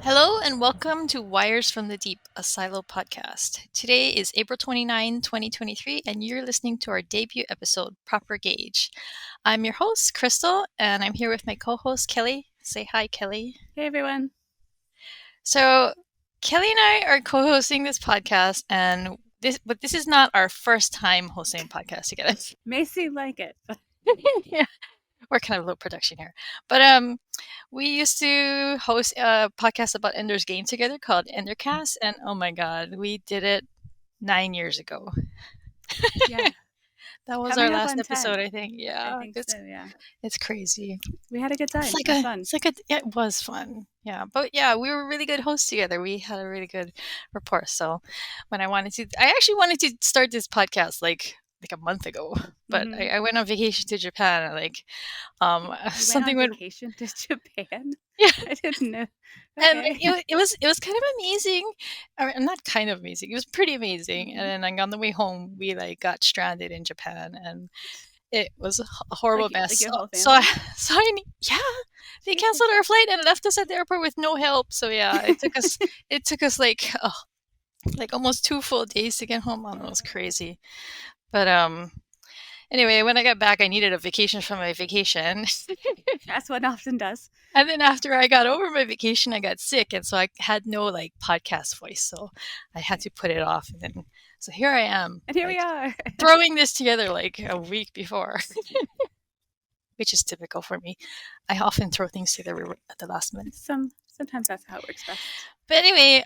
Hello and welcome to Wires from the Deep, a Silo podcast. Today is April 29, 2023, and you're listening to our debut episode, Proper Gauge. I'm your host, Crystal, and I'm here with my co host, Kelly. Say hi, Kelly. Hey, everyone. So, Kelly and I are co hosting this podcast, but this is not our first time hosting a podcast together. May seem like it. Yeah, we're kind of low production here. But we used to host a podcast about Ender's Game together called Endercast, and oh my god, we did it 9 years ago. Yeah. That was our Coming up last on 10. episode, I think. I Yeah, think so, yeah. it's crazy. We had a good time. It's like It was fun. it was fun. Yeah, but yeah, we were really good hosts together. We had a really good rapport. So when I actually wanted to start this podcast like a month ago, but Mhm. I went on vacation to Japan and You something went on went. vacation to Japan? Yeah. I didn't know. And Okay. it was kind of amazing. I mean, not kind of amazing. It was pretty amazing. And Mhm. then like on the way home, we like got stranded in Japan, and it was a horrible Like mess. your whole So I, family? yeah, they Jesus. canceled our flight and left us at the airport with no help. So yeah, it took us like almost 2 full days to get home. Oh, it was crazy. But anyway, when I got back, I needed a vacation from my vacation. That's what often does. And then after I got over my vacation, I got sick, and so I had no like podcast voice, so I had to put it off. And then so here I am, And here we like are. throwing this together like a week before, which is typical for me. I often throw things together at the last minute. Sometimes that's how it works best. But anyway,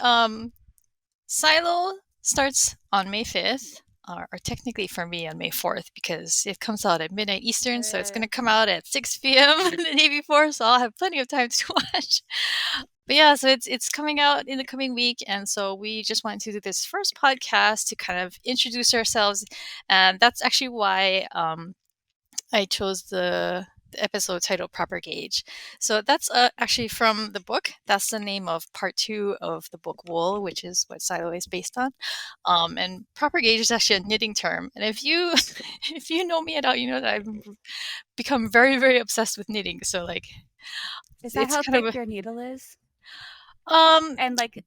Silo starts on May 5th. Or technically for me on May 4th, because it comes out at midnight Eastern, so it's going to come out at 6 p.m. the day before, so I'll have plenty of time to watch. But yeah, so it's coming out in the coming week, and so we just wanted to do this first podcast to kind of introduce ourselves, and that's actually why I chose the episode title Proper Gauge. So that's actually from the book. That's the name of part 2 of the book Wool, which is what Silo is based on. And proper gauge is actually a knitting term. And if you if you know me at all, you know that I've become very, very obsessed with knitting. So like Is that it's how kind of thick your needle is? And like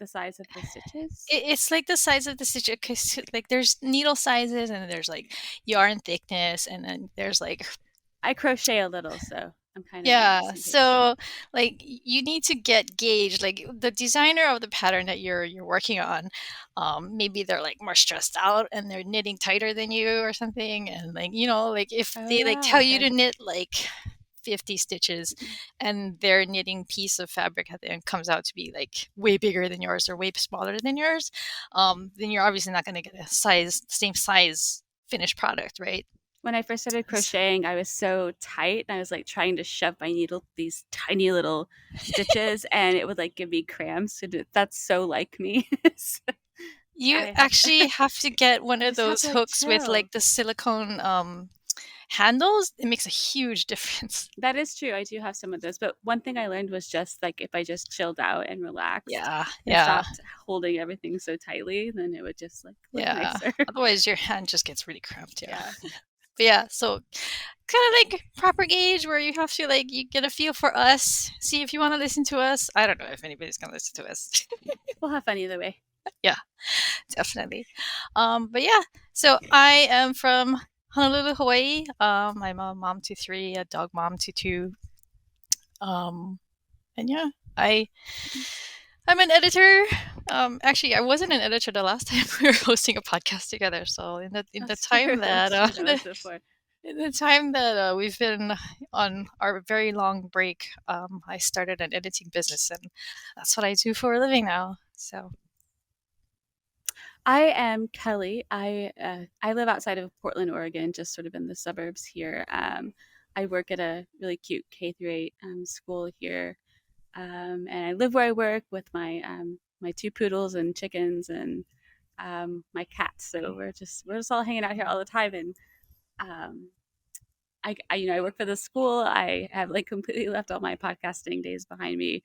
the size of the stitches? it's like the size of the stitch. Because like there's needle sizes, and there's like yarn thickness, and then there's like I crochet a little, so I'm kind of on the yeah, same page. so like you need to get gauged. Like the designer of the pattern that you're working on, maybe they're like more stressed out and they're knitting tighter than you or something. And like like if Oh they like yeah, tell you okay. to knit like 50 stitches, and their knitting piece of fabric at the end comes out to be like way bigger than yours or way smaller than yours, then you're obviously not going to get same size finished product, right? When I first started crocheting, I was so tight and I was like trying to shove my needle these tiny little stitches and it would like give me cramps. That's so like me. So You I have actually have to get one of just have those to like hooks with chill. like the silicone handles. It makes a huge difference. That is true. I do have some of those. But one thing I learned was just like if I just chilled out and relaxed Yeah, and yeah, stopped holding everything so tightly, then it would just like look yeah. nicer. Otherwise, your hand just gets really cramped. Yeah, Yeah. but yeah. So kind of like proper gauge, where you have to like you get a feel for us, see if you want to listen to us. I don't know if anybody's gonna listen to us. We'll have fun either way. Yeah, definitely. But yeah. So I am from Honolulu, Hawaii. I'm a mom to 3, a dog mom to 2. And yeah, I'm an editor. Actually, I wasn't an editor the last time we were hosting a podcast together. So in the That's true. time That's that true. That was before. in the time that we've been on our very long break, I started an editing business, and that's what I do for a living now. So I am Kelly. I live outside of Portland, Oregon, just sort of in the suburbs here. I work at a really cute K through 8 school here, and I live where I work with my 2 poodles and chickens and my cats. So we're just all hanging out here all the time. And um, I work for the school. I have like completely left all my podcasting days behind me.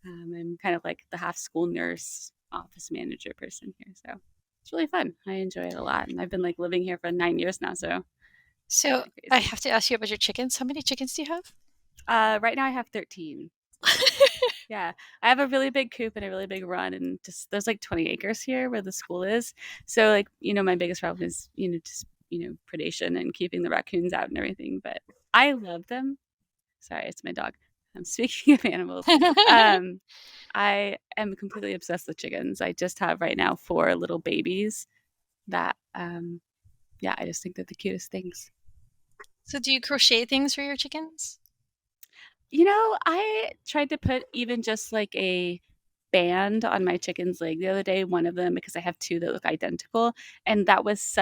I'm kind of like the half school nurse, office manager person here. So it's really fun. I enjoy it a lot. And I've been like living here for 9 years now. So it's so kind of I crazy. have to ask you about your chickens. How many chickens do you have? Right now I have 13. Yeah, I have a really big coop and a really big run, and just there's like 20 acres here where the school is. So like, my biggest problem is, just, predation and keeping the raccoons out and everything. But I love them. Sorry, it's my dog. I'm speaking of animals. Um, I am completely obsessed with chickens. I just have right now 4 little babies that, yeah, I just think they're the cutest things. So do you crochet things for your chickens? I tried to put even just like a band on my chicken's leg the other day, one of them, because I have 2 that look identical. And that was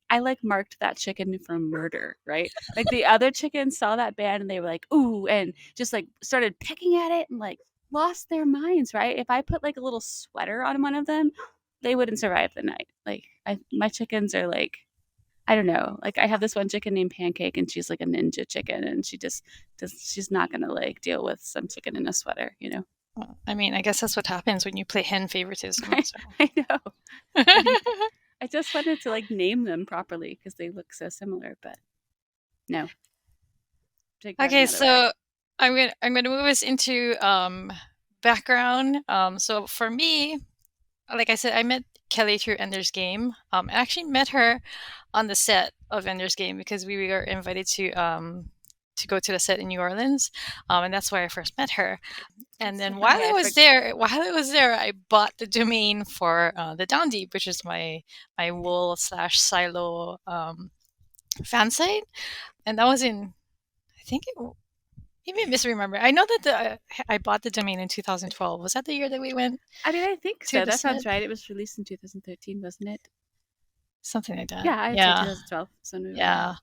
I like marked that chicken for murder, right? Like the other chickens saw that band and they were like, ooh, and just like started pecking at it and like lost their minds, right? If I put like a little sweater on one of them, they wouldn't survive the night. Like my chickens are like, I don't know. Like I have this one chicken named Pancake, and she's like a ninja chicken, and she's not gonna like deal with some chicken in a sweater, Well, I mean, I guess that's what happens when you play hen favoritism. So. I know. I, I just wanted to like name them properly because they look so similar, but no, take that Okay, another way. so I'm gonna move us into background. So for me, like I said, I met Kelly through Ender's Game. I actually met her on the set of Ender's Game because we were invited to go to the set in New Orleans, and that's where I first met her. And It's so then funny. while I was there, I bought the domain for the Down Deep, which is my wool slash silo fan site, and that was in I think it. Maybe I misremember. I know that I bought the domain in 2012. Was that the year that we went I mean, I think to so. the That set? sounds right. It was released in 2013, wasn't it? Something like that. Yeah, I'd say Yeah, 2012. So November. yeah.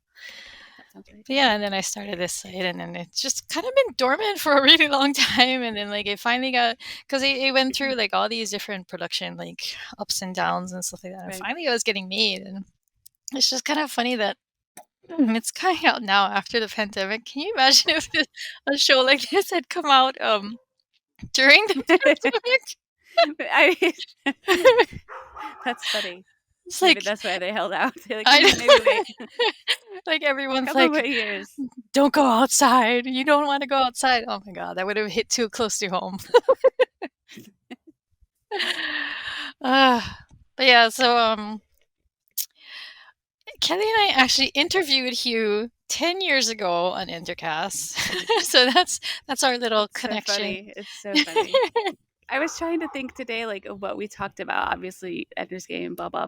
That sounds right. But yeah, and then I started this site, and then it's just kind of been dormant for a really long time, and then like it finally got because it went through like all these different production like ups and downs and stuff like that, and Right. finally it was getting made, and it's just kind of funny that it's coming out now after the pandemic. Can you imagine if a show like this had come out during the pandemic? I mean, that's funny. It's Maybe like that's why they held out. They're like, I maybe wait like a everyone's couple more like, years. don't go outside. You don't want to go outside. Oh my god, that would have hit too close to home. uh, but yeah, so Kelly and I actually interviewed Hugh 10 years ago on Intercast. So that's our little It's so connection. funny. It's so funny. I was trying to think today, like, of what we talked about. Obviously, Ender's Game, blah blah.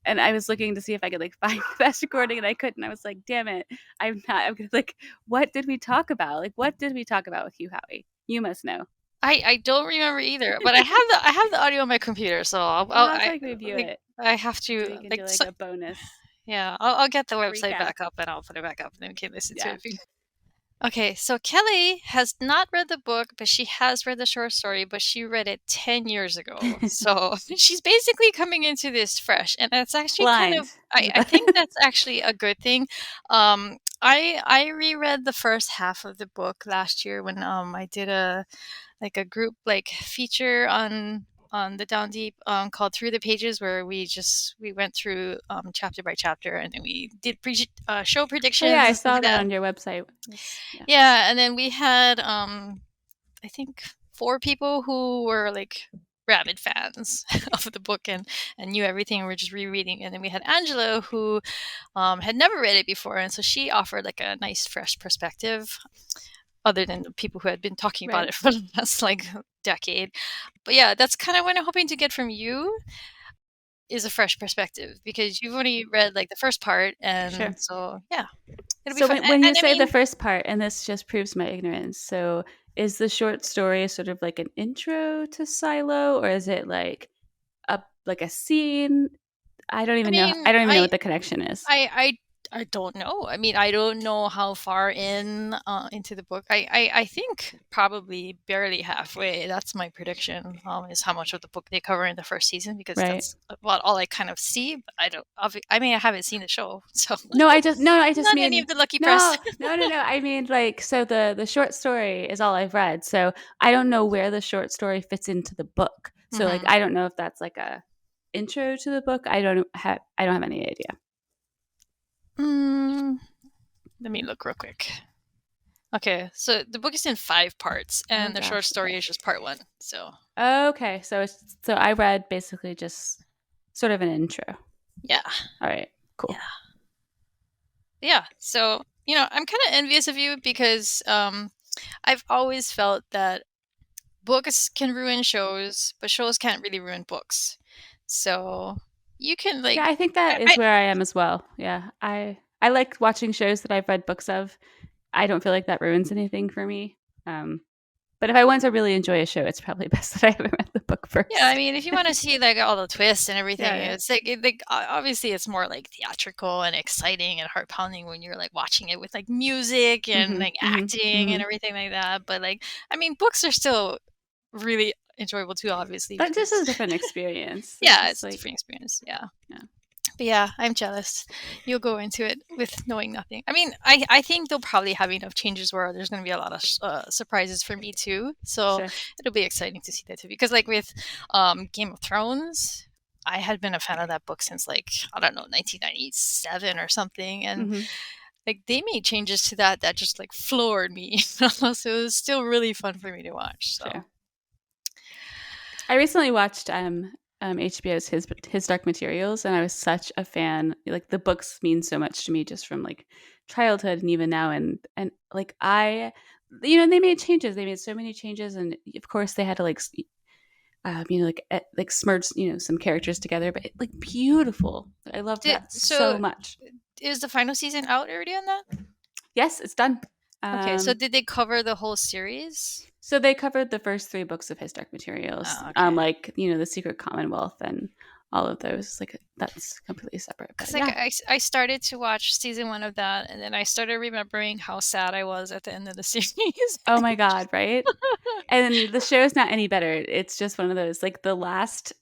And I was looking to see if I could like find the best recording, and I couldn't. I was like, damn it, I'm not. I'm gonna like, what did we talk about? Like, what did we talk about with you, Howie? You must know. I don't remember either, but I have the audio on my computer, so We'll have to like review it. I have to We can like do like so, a bonus yeah, I'll get the website recap. back up and I'll put it back up and then we can listen to Yeah. it. Okay, so Kelly has not read the book, but she has read the short story, but she read it 10 years ago. So she's basically coming into this fresh. And that's actually kind of, Blind. I think that's actually a good thing. I reread the first half of the book last year when I did a group like feature on the Down Deep called Through the Pages, where we went through chapter by chapter, and then we did show Oh yeah, predictions I and stuff saw like that that. on your website. Yeah. Yeah, and then we had I think 4 people who were like rabid fans of the book and knew everything and were just rereading. And then we had Angela who had never read it before, and so she offered like a nice fresh perspective other than the people who had been talking about Right. it for the last like decade. But yeah, that's kind of what I'm hoping to get from you is a fresh perspective because you've only read like the first part, Sure. and so yeah, it'll be So fun. when you And I say the mean, first part, and this just proves my ignorance, so is the short story sort of like an intro to Silo, or is it like a scene? I don't I even know. mean, I don't even know what the connection is. I I I don't know. I mean, I don't know how far into the book. I think probably barely halfway. That's my prediction. Is how much of the book they cover in the first season because Right. that's about all I kind of see. But I don't. I mean, I haven't seen the show, so No, I just not any mean of the lucky press. no. I mean like so the short story is all I've read. So I don't know where the short story fits into the book. So like hmm I don't know if that's like a intro to the book. I don't have any idea. mm, let me look real quick. Okay, so the book is in 5 parts, Oh and the short gosh. story Okay. is just part 1. So Okay. So I read basically just sort of an intro. yeah, All right. yeah, Cool. yeah. So I'm kind of envious of you because I've always felt that books can ruin shows, but shows can't really ruin books. So you can Yeah, like, I think that is I where I am as well. Yeah. I like watching shows that I've read books of. I don't feel like that ruins anything for me. Um, but if I want to really enjoy a show, it's probably best that I haven't read the book yeah, I first. mean, if you want to see like all the twists and everything, Yeah. it's like obviously it's more like theatrical and exciting and heart pounding when you're like watching it with like music Yeah. and like acting and everything like that. But like, I mean, books are still really enjoyable too, obviously, But just because a different experience. It's yeah, just it's a like, different experience. Yeah. yeah. But yeah, I'm jealous. You'll go into it with knowing nothing. I mean, I think they'll probably have enough changes where there's going to be a lot of surprises for me too. So Sure. it'll be exciting to see that too. Because like with Game of Thrones, I had been a fan of that book since like I don't know 1997 or something, and Hmm. like they made changes to that just like floored me. So it was still really fun for me to watch. So Sure. I recently watched HBO's His Dark Materials, and I was such a fan. Like the books mean so much to me, just from like childhood and even now. And like they made changes. They made so many changes, and of course they had to like like smudge some characters together, but like beautiful. I loved did that so so much. is the final season out already on that? Yes, it's done. Okay, so Um, did they cover the whole series? so they covered the first 3 books of His Dark Materials, Oh, okay. like the Secret Commonwealth and all of those. Like that's completely separate, but Because like yeah. I started to watch season 1 of that, and then I started remembering how sad I was at the end of the series. Oh my god, right? And the show is not any better. It's just one of those, like the last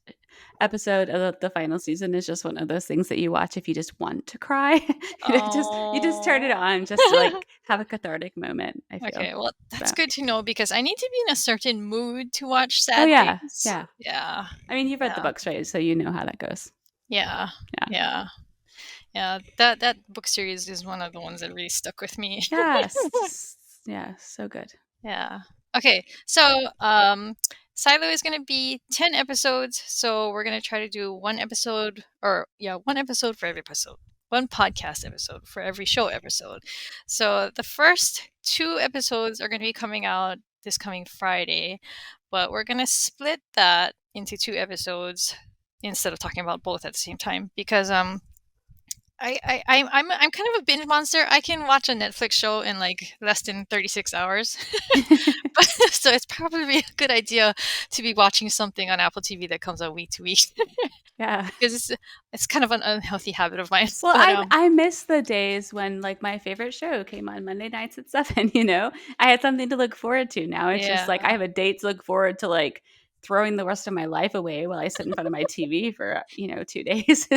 episode of the final season is just one of those things that you watch if you just want to cry. You just turn it Oh. on just to like have a cathartic moment, I feel. Okay, well, that's So, good to know because I need to be in a certain mood to watch oh sad yeah, things. yeah. Yeah, I mean, you've read the yeah, books, right? So you know how that goes. yeah, Yeah. yeah, yeah. That book series is one of the ones that really stuck with me. Yes. Yeah, so good. Yeah. Okay. So, Silo is going to be 10 episodes. So, we're going to try to do one episode, or yeah, one episode for every episode, one podcast episode for every show episode. So, the first 2 episodes are going to be coming out this coming Friday, but we're going to split that into 2 episodes instead of talking about both at the same time because I'm kind of a binge monster. I can watch a Netflix show in like less than 36 hours. So it's probably a good idea to be watching something on Apple TV that comes out week to week Yeah. because it's kind of an unhealthy habit of mine. Well, But I miss the days when like my favorite show came on Monday nights at 7, I had something to look forward to. Now it's just yeah, like I have a date to look forward to, like throwing the rest of my life away while I sit in front of my TV for, 2 days.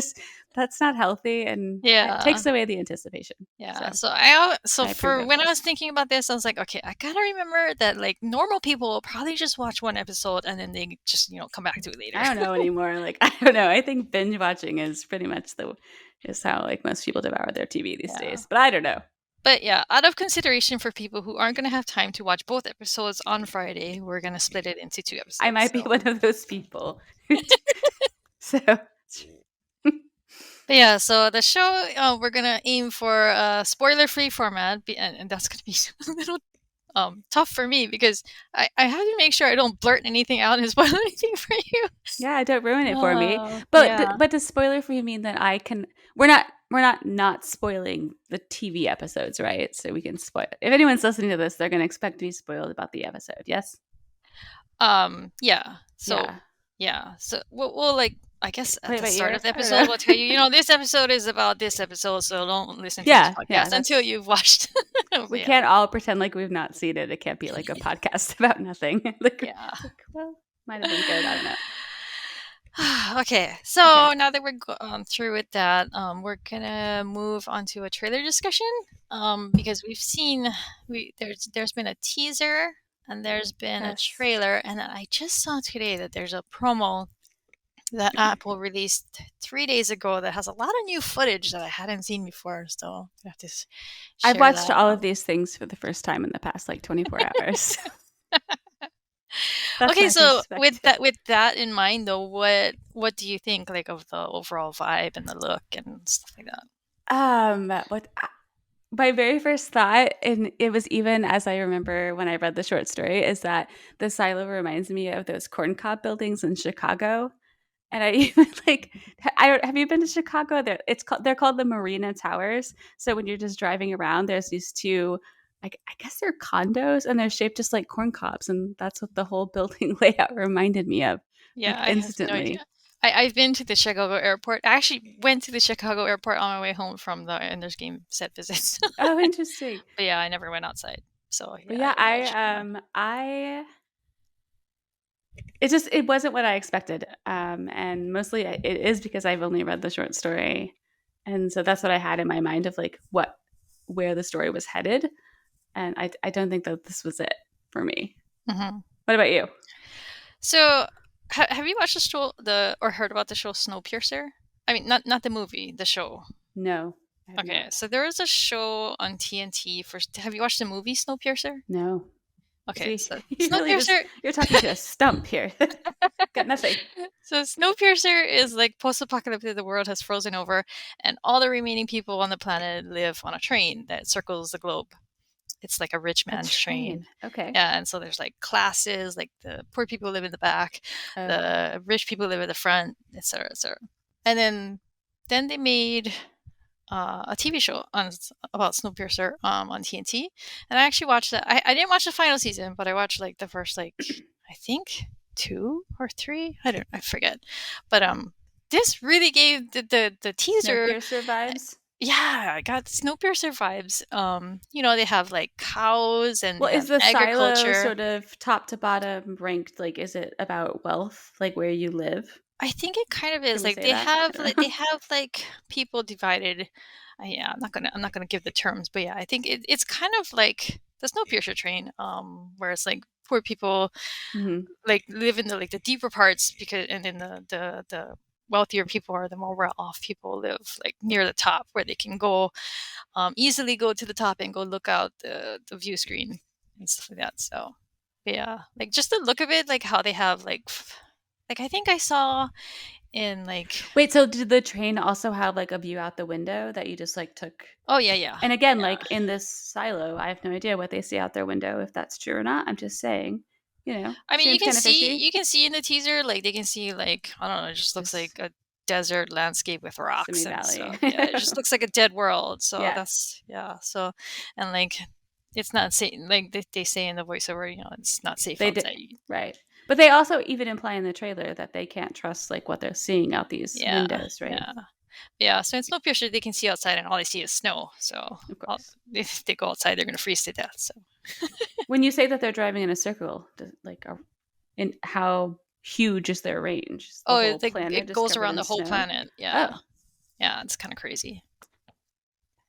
That's not healthy, and it yeah. takes away the anticipation. So, Yeah, so I approve for of when I this. was thinking about this, I was like, okay, I gotta remember that like normal people will probably just watch one episode and then they just come back to it later. I don't know anymore. Like I don't know. I think binge watching is pretty much the is how like most people devour their TV these Yeah. days. But I don't know. But yeah, out of consideration for people who aren't gonna have time to watch both episodes on Friday, we're gonna split it into two I episodes. might be So one of those people. So but yeah, so the show we're gonna aim for a spoiler-free format, and that's gonna be a little tough for me because I have to make sure I don't blurt anything out and spoil anything for you. yeah, don't ruin it for me. But Yeah. but does spoiler free mean that I can? We're not spoiling the TV episodes, right? So we can spoil. If anyone's listening to this, they're going to expect to be spoiled about the episode. Yes. Yeah. So Yeah. yeah. So we'll like I guess at Play the by start ear. of the I don't episode know. we'll tell you, this episode is about this episode, so don't listen to this Yeah. Yeah. podcast until That's you've watched. But we yeah. can't all pretend like we've not seen it. It can't be like a podcast about nothing. Yeah. Well, might have been good. I don't know. Okay, Okay. so now that we're through with that, we're gonna move on to a trailer discussion. Because there's been a teaser and there's been a Yes. trailer, and I just saw today that there's a promo that Apple released 3 days ago that has a lot of new footage that I hadn't seen before. So I have to I've share watched that. all of these things for the first time in the past like 24 hours. That's Okay, my so perspective. with that in mind, though, what do you think like of the overall vibe and the look and stuff like that? What my very first thought, and it was even as I remember when I read the short story, is that the silo reminds me of those corncob buildings in Chicago. And I even like I don't have you been to Chicago? They're called the Marina Towers. So when you're just driving around, there's these two like I guess they're condos and they're shaped just like corn cobs, and that's what the whole building layout reminded me of, Yeah, like I have no instantly. idea. I've been to the Chicago airport. I actually went to the Chicago airport on my way home from the Ender's Game set visits. Oh, interesting. But yeah, I never went outside. So But yeah, I yeah, don't know what Chicago. I it wasn't what I expected. And mostly it is because I've only read the short story. And so that's what I had in my mind of like where the story was headed. And I don't think that this was it for me. Mhm. What about you? So have you watched the show the or heard about the show Snowpiercer? I mean, not the movie, the show. No, I have Okay, not. so there is a show on TNT for. Have you watched the movie Snowpiercer? No. Okay, See, so you really just Snowpiercer. you're talking to a stump here. Got nothing. So Snowpiercer is like post-apocalyptic. The world has frozen over, and all the remaining people on the planet live on a train that circles the globe. It's like a rich A man's train. train. Okay. Yeah, and so there's like classes, like the poor people live in the back, Oh. the rich people live at the front, etc., etc. And then they made a TV show about Snowpiercer on TNT, and I actually watched that. I didn't watch the final season, but I watched like the first like I think 2 or 3. I forget, but this really gave the teaser. Snowpiercer vibes. Yeah, I got Snowpiercer vibes. They have like cows and they Well, is have the silo agriculture. sort of top to bottom ranked? Like, is it about wealth, like where you live? I think it kind of Can is we like say that? I don't know. they have like people divided. Yeah, I'm not gonna give the terms, but yeah, I think it's kind of like the Snowpiercer train, where it's like poor people Hmm. like live in the like the deeper parts because and then the wealthier people or the more well off people live like near the top where they can go easily go to the top and go look out the view screen and stuff like that. So yeah, like just the look of it, like how they have like I think I saw in like Wait, so did the train also have like a view out the window that you just like took? oh yeah yeah And again, yeah. like in this silo, I have no idea what they see out their window, if that's true or not. I'm just saying, I mean, seems kind of fishy. you can see in the teaser, like they can see like I don't know, it just looks like Just a desert landscape with rocks Simi and Valley. stuff. Yeah, it just looks like a dead world. So Yeah, that's yeah. So and like it's not safe. Like they say in the voiceover, it's not safe they did. outside. Right. But they also even imply in the trailer that they can't trust like what they're seeing out these Yeah, windows, right? yeah, yeah. So in Snowpiercer, they can see outside, and all they see is snow. So Of course. if they go outside, they're gonna freeze to death. So When you say that they're driving in a circle, in how huge is their range? Is the oh, whole it's like planet it just goes covered around in the whole snow? planet. Oh, Yeah, yeah. It's kind of crazy.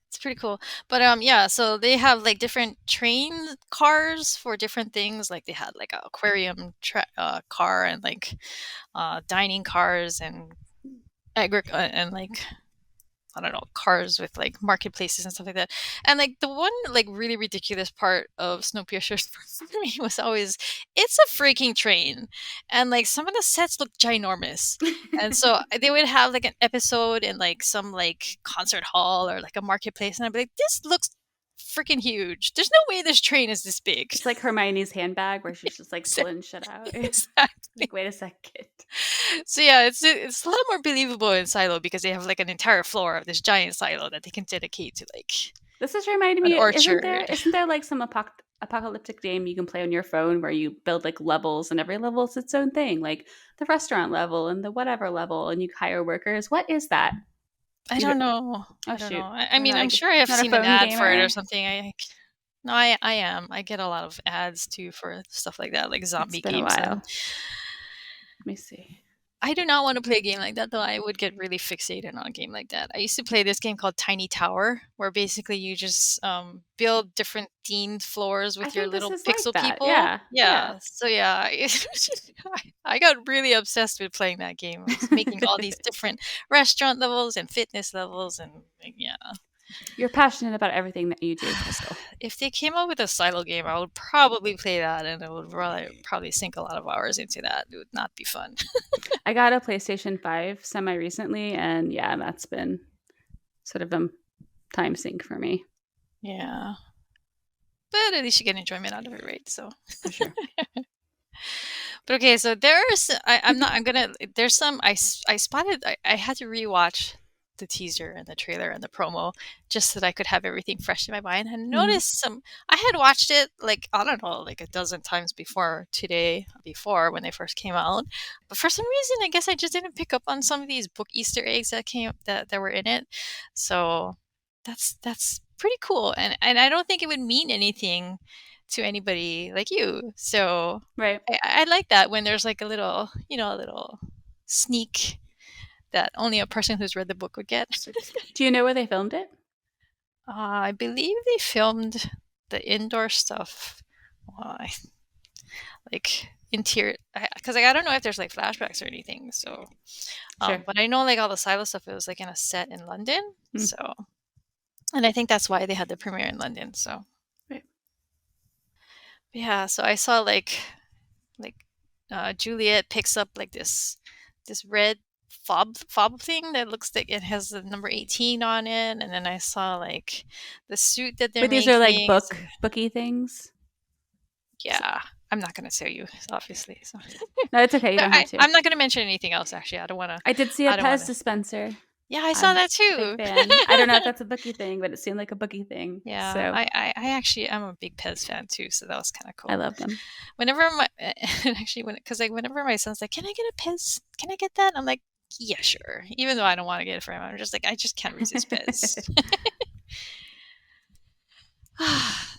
It's pretty cool. But yeah, so they have like different train cars for different things. Like they had like a aquarium car and like dining cars and and like I don't know, cars with like marketplaces and stuff like that. And like the one like really ridiculous part of Snowpiercer for me was always it's a freaking train. And like some of the sets look ginormous. And so they would have like an episode in like some like concert hall or like a marketplace and I'd be like, this looks freaking huge. There's no way this train is this big. it's like Hermione's handbag where she's just like Exact- pulling shit out. exactly. Like, wait a second. So yeah, it's a lot more believable in Silo because they have like an entire floor of this giant silo that they can dedicate to like This is reminding an me, orchard. isn't there like some apocalyptic game you can play on your phone where you build like levels and every level is its own thing, like the restaurant level and the whatever level, and you hire workers? What is that? I You don't don't, know. oh I don't shoot, know. I you're mean, I'm sure I have not a seen an phone ad for it or gamer. something. No, I am. I get a lot of ads too for stuff like that, like It's zombie been a games. And while. Let me see. I do not want to play a game like that, though. I would get really fixated on a game like that. I used to play this game called Tiny Tower, where basically you just build different themed floors I with your think this little is like pixel that. people. Yeah. Yeah. Yeah, so yeah, I got really obsessed with playing that game. I was making all these different restaurant levels and fitness levels, and like, yeah. You're passionate about everything that you do, Crystal. If they came up with a silo game, I would probably play that, and I would probably sink a lot of hours into that. It would not be fun. I got a PlayStation 5 semi recently, and yeah, that's been sort of a time sink for me. Yeah. But at least you get enjoyment out of it, right? So, For sure. but okay, so there's I'm not I'm gonna there's some I spotted I had to rewatch the teaser and the trailer and the promo just so that I could have everything fresh in my mind. And noticed some I had watched it like I don't know like a dozen times before when they first came out, but for some reason I guess I just didn't pick up on some of these book Easter eggs that were in it. So that's pretty cool, and I don't think it would mean anything to anybody like you. So Right. I like that when there's like a little, a little sneak that only a person who's read the book would get. Do you know where they filmed it? I believe they filmed the indoor stuff, uh, like interior, because I don't know if there's like flashbacks or anything. So, Sure. but I know like all the silo stuff. It was like in a set in London. Mm. So, and I think that's why they had the premiere in London. So, Right. yeah. So I saw like Juliet picks up like this red fob thing that looks like it has the number 18 on it, and then I saw like the suit that they're But these are like making. booky things. Yeah, I'm not gonna tell you obviously. So. No, it's okay. You But don't have to. I'm not gonna mention anything else. Actually, I don't want to. I did see a I don't Pez want to. dispenser. Yeah, I saw I'm that a too. big fan. I don't know if that's a bookie thing, but it seemed like a bookie thing. Yeah, So I actually I'm a big Pez fan too, so that was kind of I cool. love them. Whenever my actually because like whenever my son's like, "Can I get a Pez? Can I get that?" I'm like, "Yeah, sure." Even though I don't want to get it for him, I'm just like, I just can't resist Pez.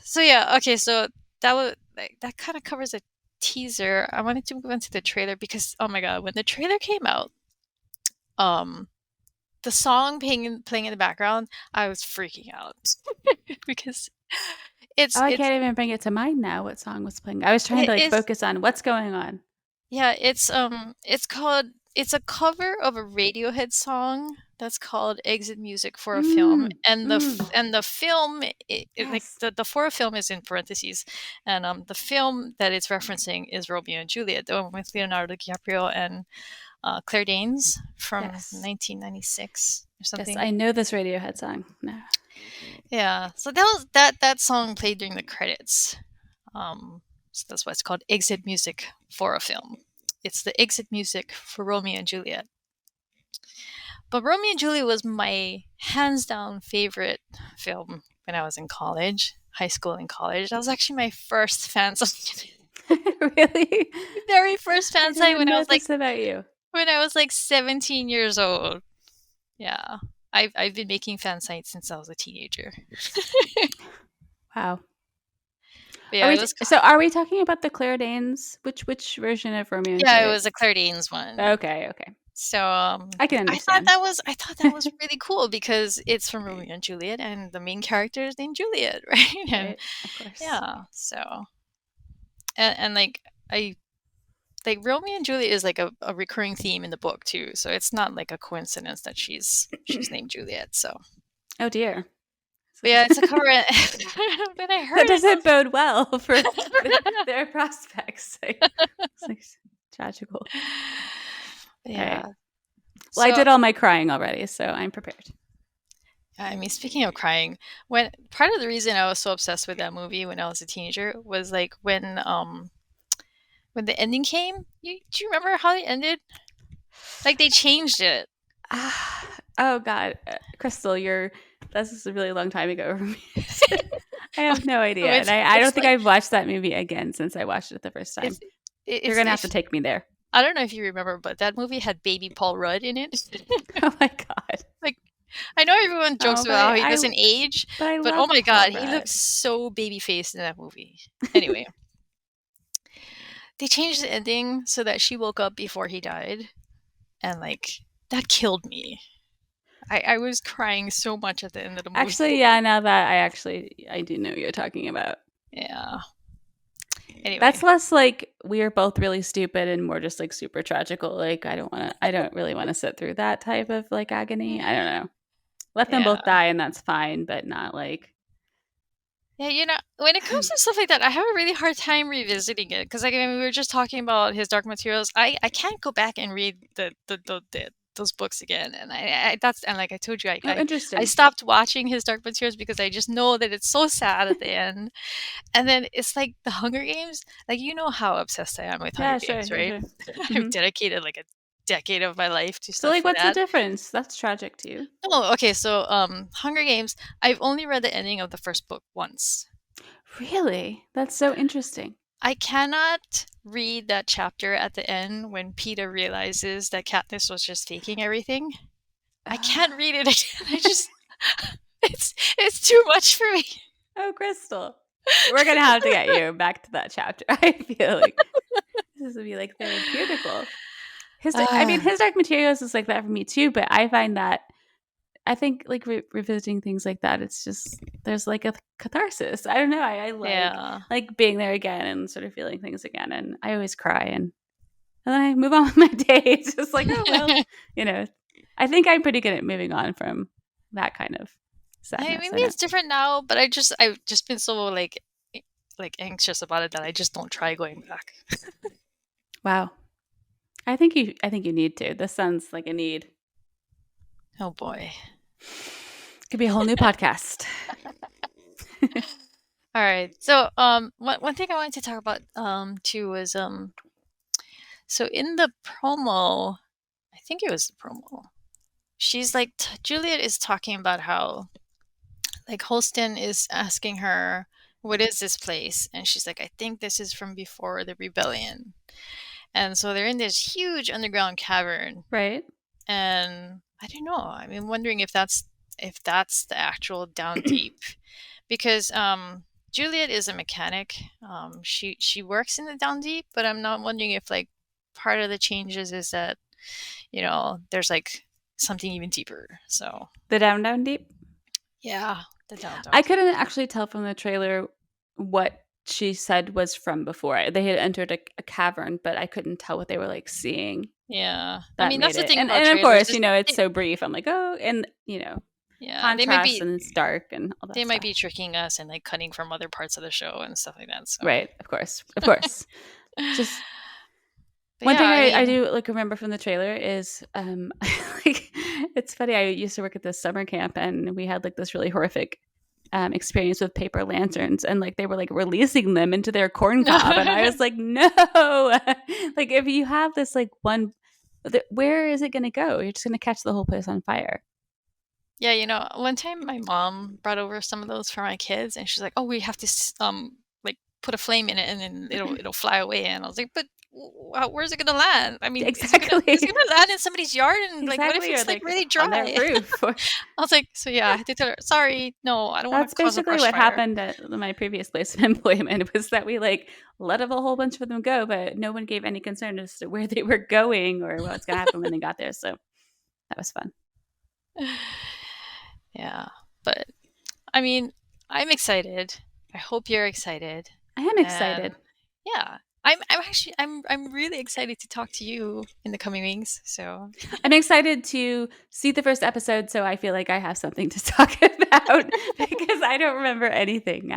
So yeah, okay, so that was like that kind of covers a teaser. I wanted to move into the trailer because oh my god, when the trailer came out, um, the song playing in the background, I was freaking out because it's Oh, I it's can't even bring it to mind now what song was playing. I was trying it to like is focus on what's going on. yeah, it's a cover of a Radiohead song that's called Exit Music for a Film, and the film like Yes. the for a film is in parentheses, and the film that it's referencing is Romeo and Juliet, the one with Leonardo DiCaprio and Claire Danes from Yes. 1996 or Yes, something. I know this Radiohead song. No. Yeah, so that was that song played during the credits. So that's why it's called Exit Music for a Film. It's the exit music for Romeo and Juliet. But Romeo and Juliet was my hands down favorite film when I was in college, high school and college. That was actually my first fan site. Really? Very first fan I site didn't know this about you. when I was like 17 years old. Yeah. I've been making fan sites since I was a teenager. Wow. But yeah, So are we talking about the Claire Danes? Which version of Romeo and yeah, Juliet? it was a Claire Danes one. Okay. So I can understand. I thought that was really cool because it's from Romeo and Juliet, and the main character is named Juliet, right? And Right, of course. yeah, so and like I like Romeo and Juliet is like a recurring theme in the book too, so it's not like a coincidence that she's named Juliet. So Oh dear. but yeah, it's a cover. But I heard That doesn't bode well for their prospects. It's like tragical. Yeah. Right. Well, I did all my crying already, so I'm prepared. I mean, speaking of crying, when part of the reason I was so obsessed with that movie when I was a teenager was like when the ending came. Do you remember how it ended? Like they changed it. Oh God, Crystal, this is a really long time ago for me. I have no idea, and I don't think I've watched that movie again since I watched it the first time. You're gonna have to take me there. I don't know if you remember, but that movie had baby Paul Rudd in it. Oh my God! Like, I know everyone jokes about how he doesn't age, but oh my God, he looks so baby faced in that movie. Anyway, they changed the ending so that she woke up before he died. and like that killed me. I was crying so much at the end of the movie. Actually, yeah, now that I do know what you're talking about. Yeah. Anyway. That's less like we are both really stupid and more just like super tragical. Like I don't really want to sit through that type of like agony. I don't know. Let them Yeah. both die and that's fine, but not like Yeah, when it comes to stuff like that, I have a really hard time revisiting it because, like, I mean, we were just talking about his Dark Materials. I can't go back and read those books again, and and like I told you, oh, I interesting. stopped watching his Dark Materials because I just know that it's so sad at the end, and then it's like the Hunger Games. Like, you know how obsessed I am with Hunger Yeah, sure, Games, yeah, right? sure. I've Hmm. dedicated like a decade of my life to So stuff like for what's the that. difference? That's tragic to you. Oh, okay. So, Hunger Games. I've only read the ending of the first book once. Really? That's so interesting. I cannot read that chapter at the end when Peeta realizes that Katniss was just faking everything. I can't read it again. I just it's too much for me. Oh, Crystal. We're gonna have to get you back to that chapter. I feel like this would be like therapeutical. I mean, Ah, his Dark Materials is like that for me too, but I find that I think like revisiting things like that, it's just there's like a catharsis. I don't know. I yeah. like being there again and sort of feeling things again, and I always cry and then I move on with my day. It's just like, oh well, you know. I think I'm pretty good at moving on from that kind of sadness. Maybe I know. it's different now, but I've just been so like anxious about it that I just don't try going back. Wow. I think you need to. This sounds like a need. Oh boy. Could be a whole new podcast. All right. So, one thing I wanted to talk about too was so in the promo, I think it was the promo. She's like Juliet is talking about how like Holston is asking her, "What is this place?" And she's like, "I think this is from before the rebellion." And so they're in this huge underground cavern, Right? and I don't know. I mean, wondering if that's the actual down deep, because Juliet is a mechanic. She works in the down deep, but I'm not wondering if like part of the changes is that there's like something even deeper. So The Down Down Deep. yeah, the down down I deep. couldn't actually tell from the trailer what she said was from before. They had entered a cavern, but I couldn't tell what they were like seeing. Yeah, I That mean that's made the it. thing about And of trailers. course, you know, it's They, so brief. I'm like, oh, and yeah, contrast and it's dark and all that they might stuff. be tricking us and like cutting from other parts of the show and stuff like that. So, Right, of course. Of course. Just but one yeah, thing I I mean, do like remember from the trailer is like it's funny. I used to work at this summer camp and we had like this really horrific experience with paper lanterns and like they were like releasing them into their corn cob and I was like, no, like if you have this like one, where is it going to go? You're just going to catch the whole place on fire. yeah, one time my mom brought over some of those for my kids, and she's like, "Oh, we have to like put a flame in it, and then it'll fly away." And I was like, "But where's it gonna land? I mean, is it Exactly. gonna land in somebody's yard? And like, what if Exactly. Or it's like like really on their dry?" roof. Or, I was like, "So yeah, I had to tell her, sorry, no, I don't want that's to cause a basically brush what fire." happened at my previous place of employment was that we like let a whole bunch of them go, but no one gave any concern as to where they were going or what's going to happen when they got there. So that was fun. Yeah, but I mean, I'm excited. I hope you're excited. I am And excited. yeah, I'm really excited to talk to you in the coming weeks. So I'm excited to see the first episode, so I feel like I have something to talk about because I don't remember anything.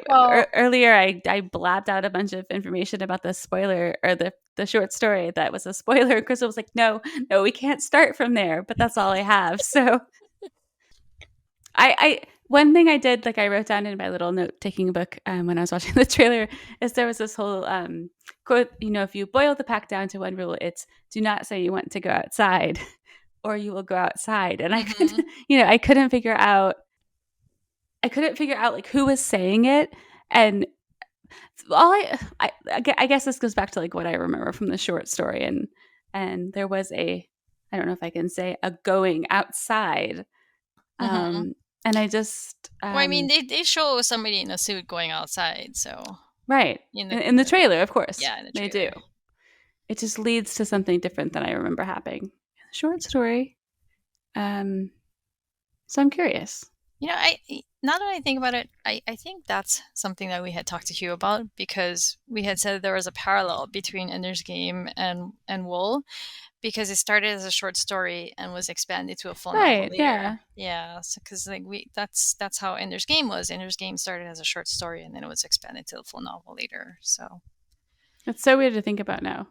well, Earlier I blabbed out a bunch of information about the spoiler or the short story that was a spoiler. Crystal was like, "No, no, we can't start from there." But that's all I have. So I one thing I did, like I wrote down in my little note taking book when I was watching the trailer, is there was this whole quote. If you boil the pack down to one rule, it's do not say you want to go outside, or you will go outside. And I couldn't, mhm. I couldn't figure out. I couldn't figure out like who was saying it, and all I guess this goes back to like what I remember from the short story, and there was I don't know if I can say a going outside. Mhm. Um, and I just Well, I mean, they show somebody in a suit going outside, so right in in the the trailer, of course yeah, in the they do. trailer. it just leads to something different than I remember happening in the short story. So I'm curious. I now that I think about it, I think that's something that we had talked to Hugh about, because we had said there was a parallel between Ender's Game and Wool, because it started as a short story and was expanded to a full novel Right, later. yeah. Yeah, so because like that's how Ender's Game was. Ender's Game started as a short story and then it was expanded to a full novel later. So It's so weird to think about now.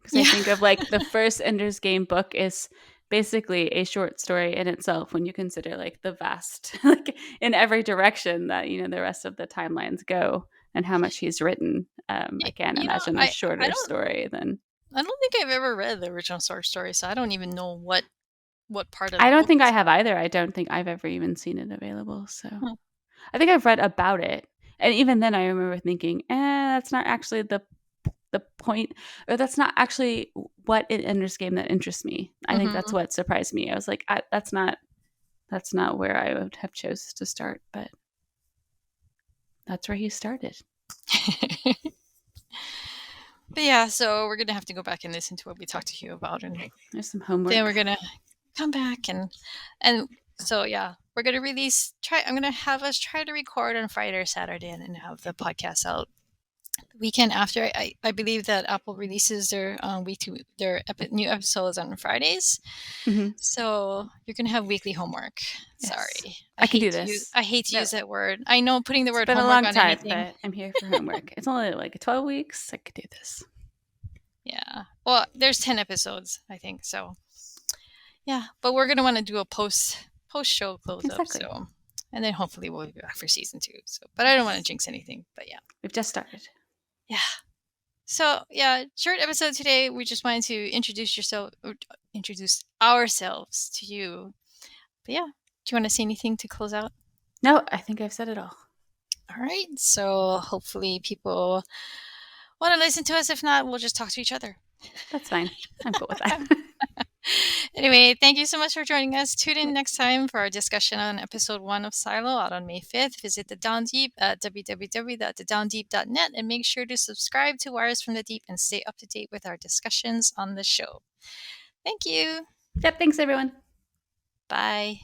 Because I yeah, think of like the first Ender's Game book is basically a short story in itself when you consider like the vast, like in every direction that, the rest of the timelines go and how much he's written. I can't you know, imagine a shorter story than. I don't think I've ever read the original short story, so I don't even know what part of I the don't book think I it's. have either. I don't think I've ever even seen it available. So Huh. I think I've read about it. And even then I remember thinking, that's not actually the point, or that's not actually what in Ender's Game that interests me. I think that's Mm-hmm. what surprised me. I was like, that's not where I would have chose to start, but that's where he started. But yeah, so we're gonna have to go back and listen to what we talked to Hugh about, and There's some then homework. we're gonna come back and so yeah, we're gonna release. I'm gonna have us try to record on Friday or Saturday, and then have the podcast out the weekend after. I believe that Apple releases their new episodes on Fridays, Mm-hmm. so you're gonna have weekly homework. Yes, Sorry, I can do this. I hate to No, use that word. I know putting the it's word been a homework long on time, anything. but I'm here for homework. It's only like 12 weeks. I could do this. Yeah. Well, there's 10 episodes, I think. So, yeah, but we're going to want to do a post show close up, Exactly. so and then hopefully we'll be back for season 2. So, but I don't want to jinx anything, but yeah. We've just started. Yeah. So, yeah, short episode today. We just wanted to introduce ourselves to you. But yeah, do you want to say anything to close out? No, I think I've said it all. All right. So, hopefully people want to listen to us. If not, we'll just talk to each other. That's fine. I'm cool with that. Anyway, thank you so much for joining us. Tune in next time for our discussion on episode 1 of Silo out on May 5th. Visit the Down Deep at www.thedowndeep.net and make sure to subscribe to Wires from the Deep and stay up to date with our discussions on the show. Thank you. Yep. Thanks, everyone. Bye.